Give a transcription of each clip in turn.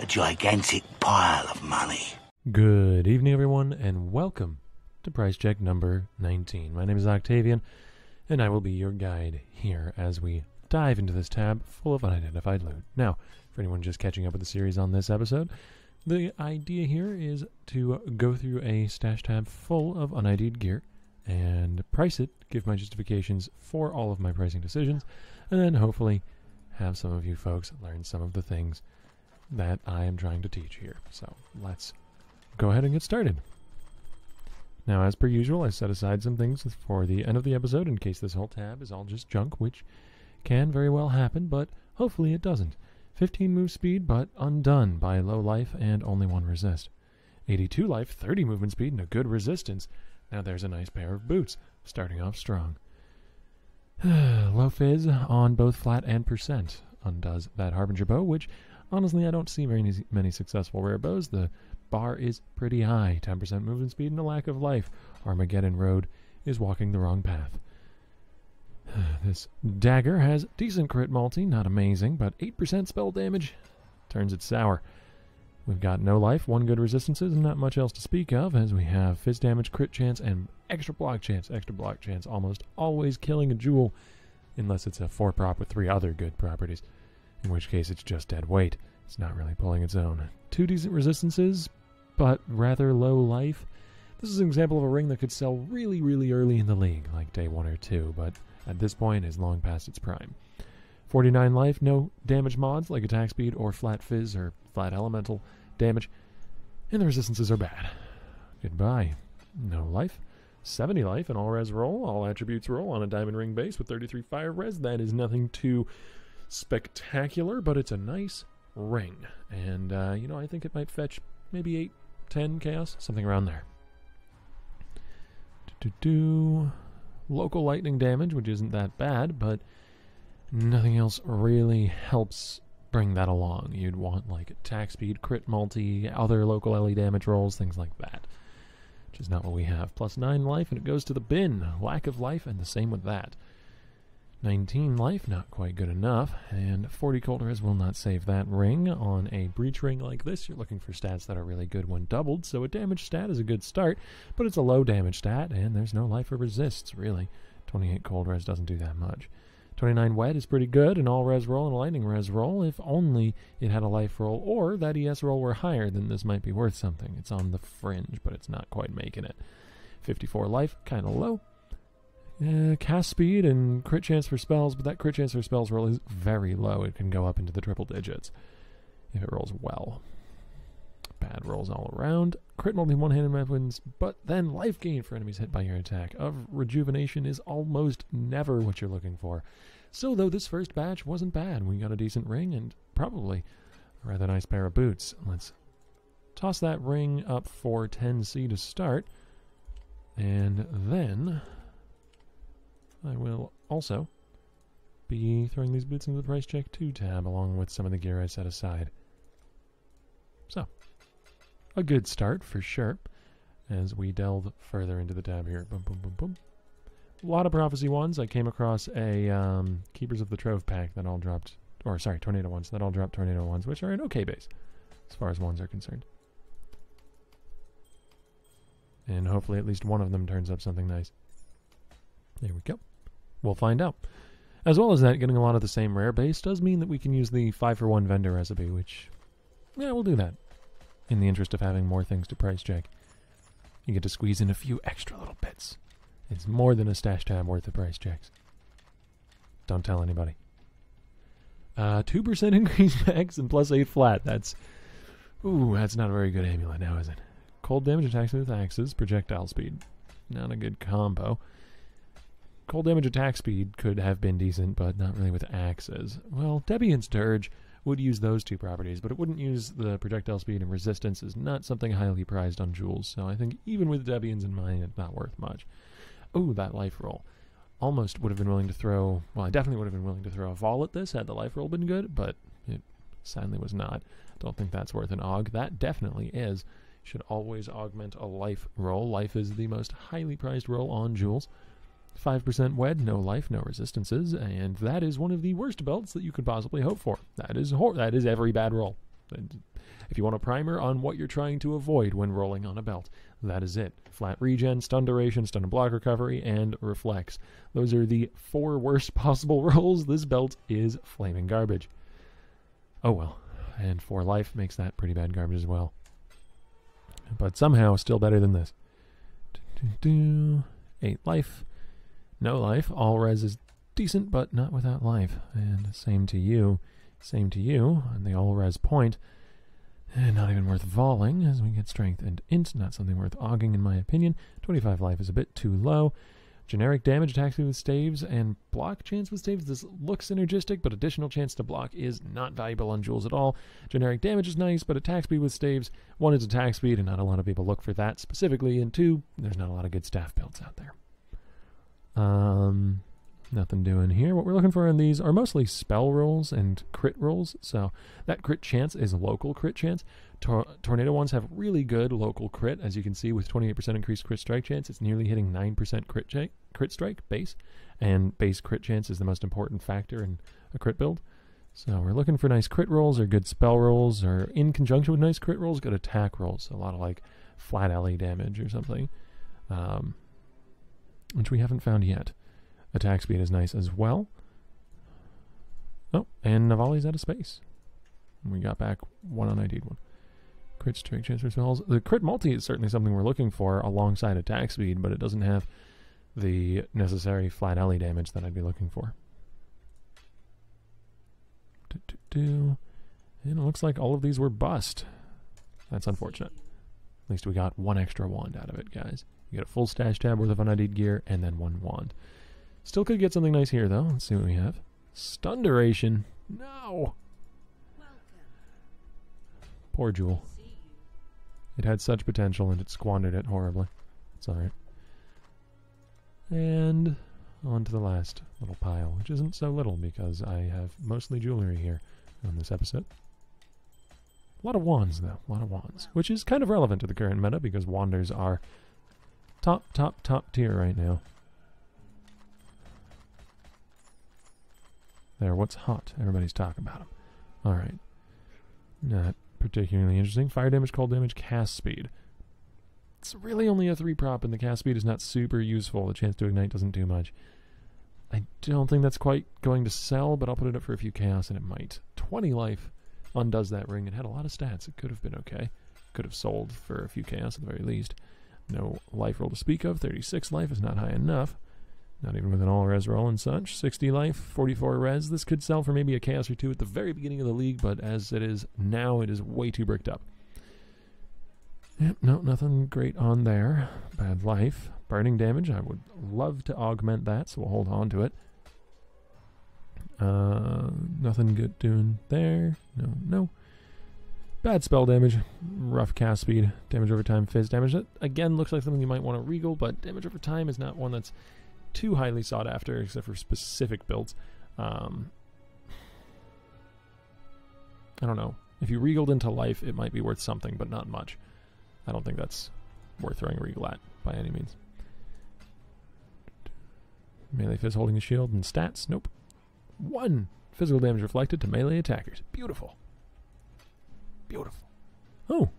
a gigantic pile of money. Good evening, everyone, and welcome to Price Check number 19. My name is Octavian, and I will be your guide here as we dive into this tab full of unidentified loot. Now, for anyone just catching up with the series on this episode, the idea here is to go through a stash tab full of unID'd gear and price it, give my justifications for all of my pricing decisions, and then hopefully have some of you folks learn some of the things that I am trying to teach here. So let's go ahead and get started. Now, as per usual, I set aside some things for the end of the episode in case this whole tab is all just junk, which can very well happen, but hopefully it doesn't. 15 move speed, but undone by low life and only 1 resist. 82 life, 30 movement speed, and a good resistance. Now there's a nice pair of boots, starting off strong. Low fizz on both flat and percent undoes that Harbinger bow, which honestly I don't see very many successful rare bows. The bar is pretty high, 10% movement speed and a lack of life. Armageddon Road is walking the wrong path. This dagger has decent crit multi, not amazing, but 8% spell damage turns it sour. We've got no life, 1 good resistances, and not much else to speak of, as we have fizz damage, crit chance, and extra block chance. Extra block chance almost always killing a jewel, unless it's a 4-prop with 3 other good properties, in which case it's just dead weight. It's not really pulling its own. 2 decent resistances, but rather low life. This is an example of a ring that could sell really, really early in the league, like day 1 or 2, but at this point is long past its prime. 49 life, no damage mods like attack speed or flat fizz or flat elemental damage, and the resistances are bad. Goodbye. No life. 70 life, an all-res roll, all attributes roll on a diamond ring base with 33 fire res. That is nothing too spectacular, but it's a nice ring. And, I think it might fetch maybe 8, 10 chaos, something around there. Local lightning damage, which isn't that bad, but nothing else really helps bring that along. You'd want like attack speed, crit multi, other local LE damage rolls, things like that, which is not what we have. Plus 9 life, and it goes to the bin. Lack of life, and the same with that. 19 life, not quite good enough, and 40 cold res will not save that ring. On a breach ring like this, you're looking for stats that are really good when doubled, so a damage stat is a good start, but it's a low damage stat, and there's no life or resists, really. 28 cold res doesn't do that much. 29 wet is pretty good, an all-res roll and a lightning res roll, if only it had a life roll, or that ES roll were higher, then this might be worth something. It's on the fringe, but it's not quite making it. 54 life, kind of low. Cast speed and crit chance for spells, but that crit chance for spells roll is very low. It can go up into the triple digits if it rolls well. Bad rolls all around. Crit multi one-handed weapons, but then life gain for enemies hit by your attack of rejuvenation is almost never what you're looking for. So though this first batch wasn't bad, we got a decent ring and probably a rather nice pair of boots. Let's toss that ring up for 10C to start, and then I will also be throwing these boots into the Price Check 2 tab along with some of the gear I set aside. So, a good start for sure as we delve further into the tab here. Boom, boom, boom, boom. A lot of Prophecy ones. I came across a Keepers of the Trove pack that all dropped, Tornado ones that all dropped Tornado ones, which are an okay base as far as ones are concerned. And hopefully at least one of them turns up something nice. There we go. We'll find out. As well as that, getting a lot of the same rare base does mean that we can use the 5-for-1 vendor recipe, which, yeah, we'll do that. In the interest of having more things to price check. You get to squeeze in a few extra little bits. It's more than a stash tab worth of price checks. Don't tell anybody. 2% increase max and plus 8 flat. That's not a very good amulet now, is it? Cold damage attacks with axes, projectile speed. Not a good combo. Cold damage attack speed could have been decent, but not really with axes. Well, Debian's Dirge would use those 2 properties, but it wouldn't use the projectile speed, and resistance is not something highly prized on jewels, so I think even with Debian's in mind, it's not worth much. Oh, that life roll. Almost would have been willing to throw, well, I definitely would have been willing to throw a vol at this had the life roll been good, but it sadly was not. Don't think that's worth an aug. That definitely is. Should always augment a life roll. Life is the most highly prized roll on jewels. 5% wed, no life, no resistances, and that is one of the worst belts that you could possibly hope for. That is every bad roll. If you want a primer on what you're trying to avoid when rolling on a belt, that is it. Flat regen, stun duration, stun and block recovery, and reflex. Those are the 4 worst possible rolls. This belt is flaming garbage. Oh well. And 4 life makes that pretty bad garbage as well. But somehow still better than this. 8 life. No life. All res is decent, but not without life. And same to you. Same to you. And the all res point. And not even worth volleying as we get strength and int. Not something worth auging in my opinion. 25 life is a bit too low. Generic damage, attack speed with staves, and block chance with staves. This looks synergistic, but additional chance to block is not valuable on jewels at all. Generic damage is nice, but attack speed with staves, 1 is attack speed, and not a lot of people look for that specifically, and 2, there's not a lot of good staff builds out there. Nothing doing here. What we're looking for in these are mostly spell rolls and crit rolls. So that crit chance is local crit chance. Tornado ones have really good local crit, as you can see with 28% increased crit strike chance. It's nearly hitting 9% crit strike base, and base crit chance is the most important factor in a crit build. So we're looking for nice crit rolls or good spell rolls, or in conjunction with nice crit rolls, good attack rolls. So a lot of like flat alley damage or something, which we haven't found yet. Attack speed is nice as well. Oh, and Navali's out of space. We got back 1 on ID'd 1. Crit strike transfer spells. The crit multi is certainly something we're looking for alongside attack speed, but it doesn't have the necessary flat alley damage that I'd be looking for. And it looks like all of these were bust. That's unfortunate. At least we got 1 extra wand out of it, guys. You get a full stash tab worth of unID'd gear, and then 1 wand. Still could get something nice here, though. Let's see what we have. Stun duration. No! Poor Jewel. It had such potential, and it squandered it horribly. It's alright. And on to the last little pile, which isn't so little, because I have mostly jewelry here on this episode. A lot of wands, though. A lot of wands. Which is kind of relevant to the current meta, because wanders are top tier right now. There, what's hot? Everybody's talking about them. Alright. Not particularly interesting. Fire damage, cold damage, cast speed. It's really only a 3 prop, and the cast speed is not super useful. The chance to ignite doesn't do much. I don't think that's quite going to sell, but I'll put it up for a few chaos, and it might. 20 life undoes that ring. It had a lot of stats. It could have been okay. Could have sold for a few chaos at the very least. No life roll to speak of. 36 life is not high enough. Not even with an all-res roll and such. 60 life, 44 res. This could sell for maybe a chaos or 2 at the very beginning of the league, but as it is now, it is way too bricked up. Yep, no, nothing great on there. Bad life. Burning damage, I would love to augment that, so we'll hold on to it. Nothing good doing there. No. Bad spell damage. Rough cast speed. Damage over time, fizz damage. That, again, looks like something you might want to regal, but damage over time is not one that's too highly sought after, except for specific builds. I don't know. If you regaled into life, it might be worth something, but not much. I don't think that's worth throwing a regal at, by any means. Melee fizz holding the shield and stats. Nope. 1 physical damage reflected to melee attackers. Beautiful. Beautiful. Oh,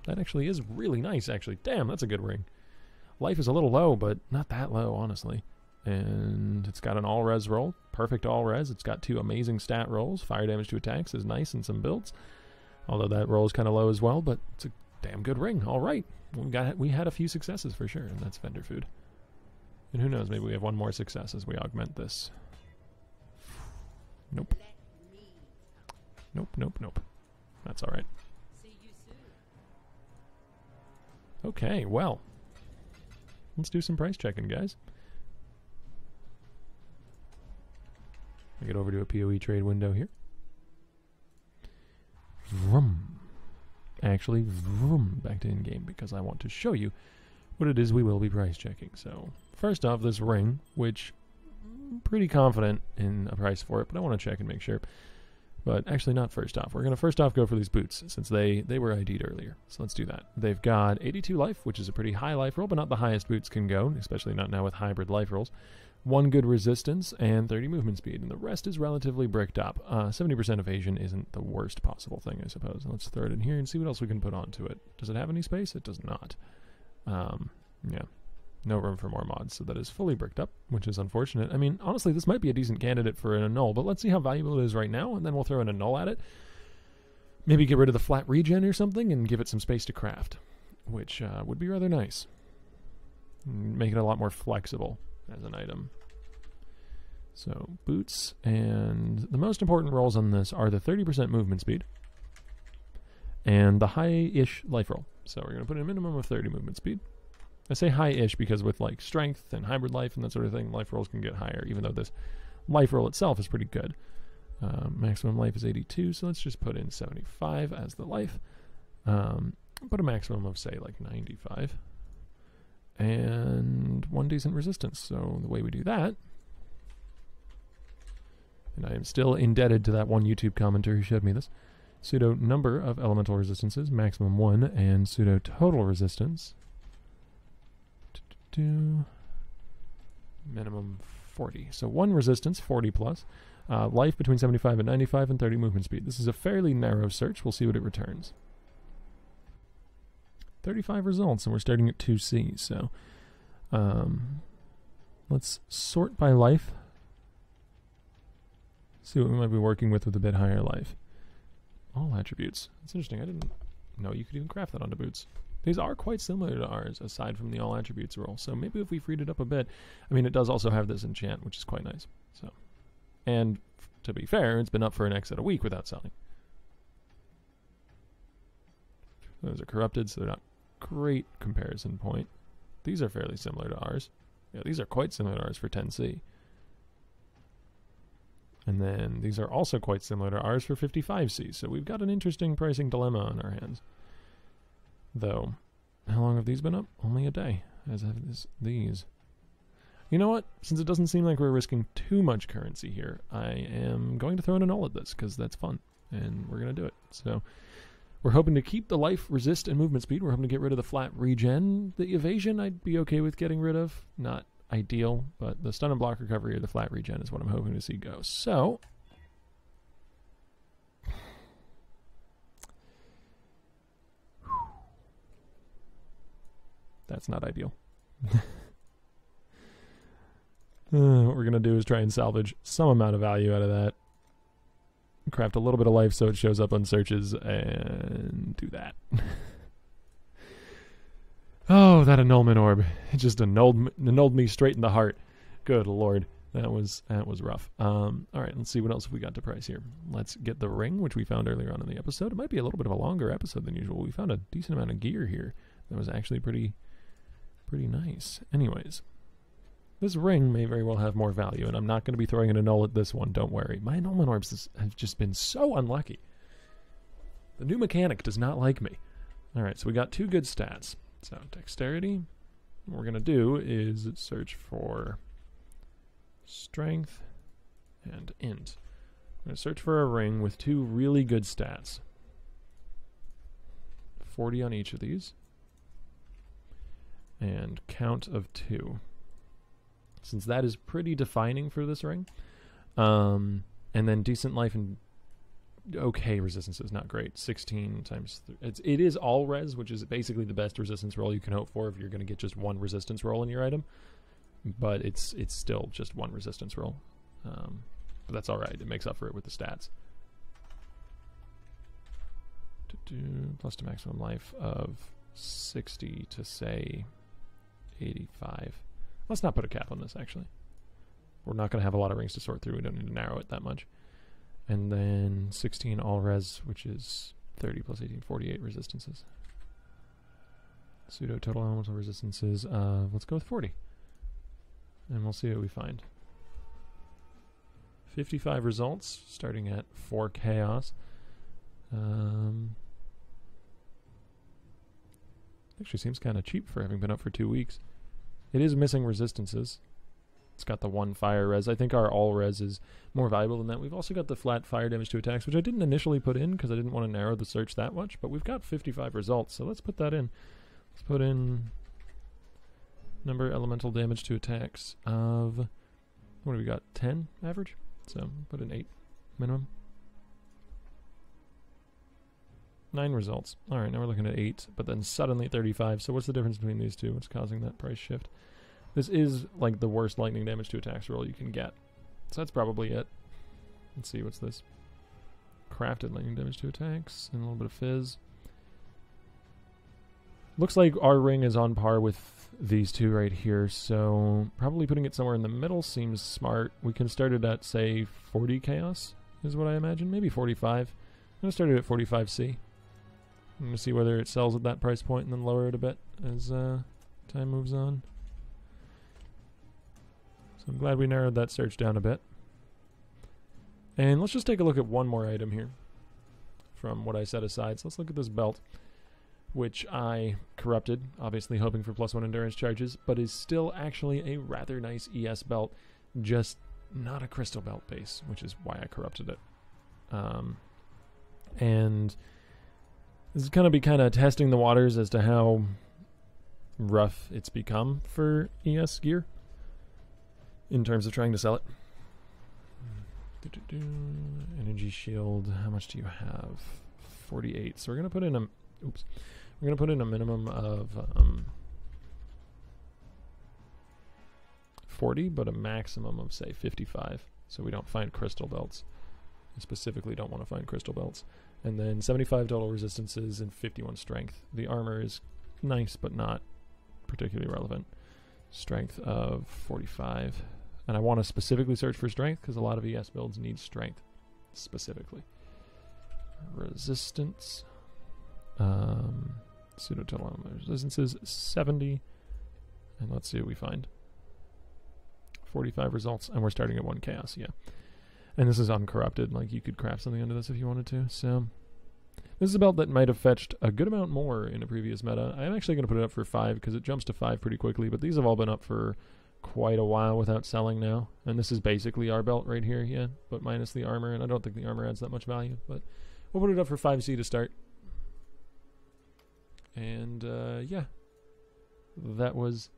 that actually is really nice, actually. Damn, that's a good ring. Life is a little low, but not that low, honestly. And it's got an all-res roll. Perfect all-res. It's got 2 amazing stat rolls. Fire damage to attacks is nice in some builds. Although that roll is kind of low as well, but it's a damn good ring. All right. We had a few successes for sure, and that's vendor food. And who knows, maybe we have 1 more success as we augment this. Nope. Nope. That's all right. Okay, well. Let's do some price checking, guys. I get over to a PoE trade window here. Vroom. Actually, vroom, back to in-game, because I want to show you what it is we will be price checking. So, first off, this ring, which I'm pretty confident in a price for it, but I want to check and make sure. But actually not first off. We're going to first off go for these boots, since they were ID'd earlier. So let's do that. They've got 82 life, which is a pretty high life roll, but not the highest boots can go, especially not now with hybrid life rolls. 1 good resistance, and 30 movement speed, and the rest is relatively bricked up. 70% evasion isn't the worst possible thing, I suppose. Let's throw it in here and see what else we can put onto it. Does it have any space? It does not. Yeah, no room for more mods, so that is fully bricked up, which is unfortunate. I mean, honestly, this might be a decent candidate for an annul, but let's see how valuable it is right now, and then we'll throw an annul at it. Maybe get rid of the flat regen or something and give it some space to craft, which would be rather nice. Make it a lot more flexible as an item. So, boots, and the most important rolls on this are the 30% movement speed and the high-ish life roll. So we're going to put in a minimum of 30 movement speed. I say high-ish because with like strength and hybrid life and that sort of thing, life rolls can get higher, even though this life roll itself is pretty good. Maximum life is 82, so let's just put in 75 as the life. Put a maximum of, say, like 95. And 1 decent resistance. So the way we do that, and I am still indebted to that one YouTube commenter who showed me this, pseudo number of elemental resistances, maximum 1, and pseudo total resistance, minimum 40. So 1 resistance, 40 plus. Life between 75 and 95, and 30 movement speed. This is a fairly narrow search. We'll see what it returns. 35 results, and we're starting at 2C, so let's sort by life. See what we might be working with a bit higher life. All attributes. That's interesting. I didn't know you could even craft that onto boots. These are quite similar to ours, aside from the all attributes role, so maybe if we freed it up a bit. I mean, it does also have this enchant, which is quite nice. So, and to be fair, it's been up for an X at a week without selling. Those are corrupted, so they're not great comparison point. These are fairly similar to ours. Yeah, these are quite similar to ours for 10C. And then these are also quite similar to ours for 55C. So we've got an interesting pricing dilemma on our hands. Though, how long have these been up? Only a day, as have these. You know what? Since it doesn't seem like we're risking too much currency here, I am going to throw in an annul at this, because that's fun. And we're going to do it. So we're hoping to keep the life, resist, and movement speed. We're hoping to get rid of the flat regen. The evasion I'd be okay with getting rid of. Not ideal, but the stun and block recovery or the flat regen is what I'm hoping to see go. So, that's not ideal. What we're going to do is try and salvage some amount of value out of that. Craft a little bit of life so it shows up on searches, and do that. Oh, that annulment orb. It just annulled me straight in the heart. Good lord. That was rough. Alright, let's see what else we got to price here. Let's get the ring, which we found earlier on in the episode. It might be a little bit of a longer episode than usual. We found a decent amount of gear here that was actually pretty nice. Anyways, this ring may very well have more value, and I'm not going to be throwing an annul at this one, don't worry. My annulment orbs have just been so unlucky. The new mechanic does not like me. Alright, so we got 2 good stats. So, dexterity. What we're going to do is search for strength and int. I'm going to search for a ring with 2 really good stats. 40 on each of these. And count of 2. Since that is pretty defining for this ring. And then decent life and okay resistances, not great. 16 times 3. It is all res, which is basically the best resistance roll you can hope for if you're going to get just 1 resistance roll in your item. But it's still just 1 resistance roll. But that's alright. It makes up for it with the stats. Plus to maximum life of 60 to, say, 85. Let's not put a cap on this, actually. We're not going to have a lot of rings to sort through. We don't need to narrow it that much. And then 16 all res, which is 30 plus 18, 48 resistances. Pseudo total elemental resistances. Let's go with 40. And we'll see what we find. 55 results, starting at 4 chaos. Actually seems kind of cheap for having been up for 2 weeks. It is missing resistances. It's got the 1 fire res. I think our all res is more valuable than that. We've also got the flat fire damage to attacks, which I didn't initially put in because I didn't want to narrow the search that much, but we've got 55 results, so let's put that in. Let's put in number elemental damage to attacks of What do we got? 10 average? So put an 8 minimum. 9 results. Alright, now we're looking at 8, but then suddenly 35. So what's the difference between these two? What's causing that price shift? This is like the worst lightning damage to attacks roll you can get. So that's probably it. Let's see, what's this? Crafted lightning damage to attacks, and a little bit of fizz. Looks like our ring is on par with these two right here, so probably putting it somewhere in the middle seems smart. We can start it at, say, 40 chaos, is what I imagine. Maybe 45. I'm going to start it at 45C. I'm going to see whether it sells at that price point and then lower it a bit as time moves on. So I'm glad we narrowed that search down a bit. And let's just take a look at one more item here from what I set aside. So let's look at this belt, which I corrupted, obviously hoping for +1 endurance charges, but is still actually a rather nice ES belt, just not a crystal belt base, which is why I corrupted it. And this is going to be kind of testing the waters as to how rough it's become for ES gear in terms of trying to sell it. Energy shield, how much do you have? 48. So we're going to put in a... Oops. We're going to put in a minimum of 40, but a maximum of, say, 55. So we don't find crystal belts. We specifically don't want to find crystal belts. And then 75 total resistances and 51 strength. The armor is nice, but not particularly relevant. Strength of 45. And I want to specifically search for strength because a lot of ES builds need strength specifically. Resistance. Pseudo total resistance is 70. And let's see what we find. 45 results, and we're starting at 1 chaos, yeah. And this is uncorrupted, like you could craft something under this if you wanted to. So this is a belt that might have fetched a good amount more in a previous meta. I'm actually going to put it up for 5 because it jumps to 5 pretty quickly, but these have all been up for quite a while without selling now. And this is basically our belt right here, yeah, but minus the armor, and I don't think the armor adds that much value, but we'll put it up for 5C to start. And yeah, that was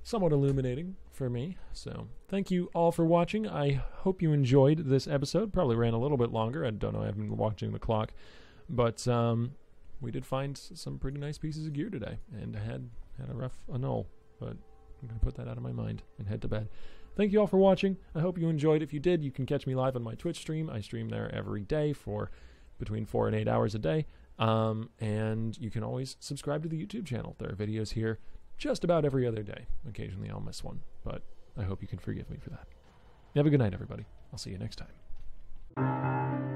somewhat illuminating for me. So thank you all for watching. I hope you enjoyed this episode. Probably ran a little bit longer. I don't know. I haven't been watching the clock. But we did find some pretty nice pieces of gear today. And had a rough null. But I'm going to put that out of my mind and head to bed. Thank you all for watching. I hope you enjoyed. If you did, you can catch me live on my Twitch stream. I stream there every day for between 4 and 8 hours a day. And you can always subscribe to the YouTube channel. There are videos here just about every other day. Occasionally I'll miss one, but I hope you can forgive me for that. Have a good night, everybody. I'll see you next time.